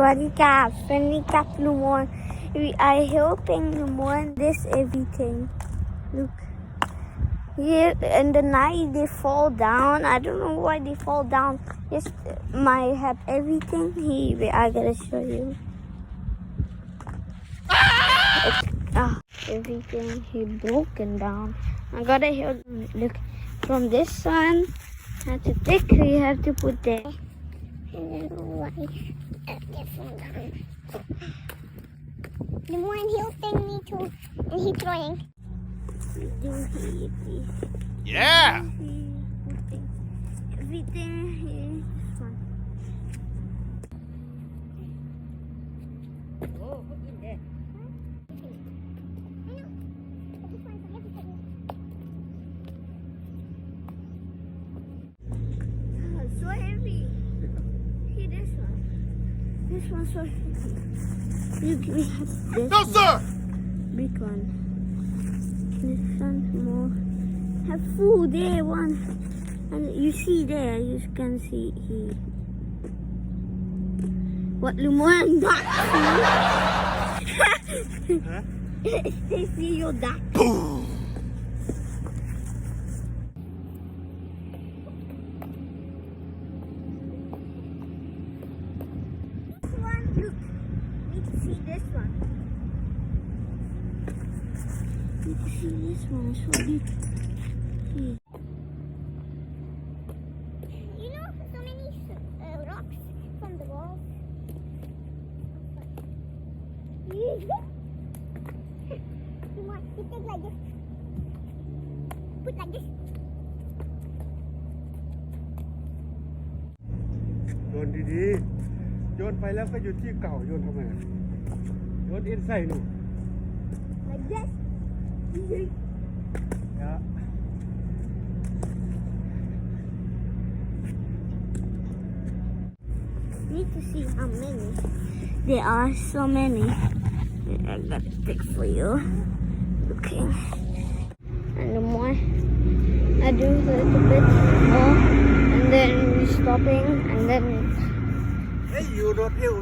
When we got Lumon, we are helping Lumon this everything. Look. Here in the night they fall down. I don't know why they fall down. Just might have everything. Here, I gotta show you. Everything he broken down. I gotta help. Look, from this one, have to take. We have to put there. The one helping me too, and he's throwing. Yeah! Everything is fun. Oh, put in there. So heavy. See this one. This one's so heavy. Look, we have this No, one. sir! Big one. This one more. Have food there, one. And you see there, you can see here. What Lumon got? They see your duck. Boom! This one, look. Need to see this one. Need to see this one. It's so big. Here. You know, so many rocks from the walls. You want to take like this? Put like this. โยนดีๆโยนไปแล้วก็อยู่ที่เก่าโยนทำไมโยนอินใส่หนู Like this. นะ Need to see how many. There are so many. I got a pic for you. Okay. And the more I do a little bit more, and then we stopping, and then เฮ้ยอยู่โดดเอว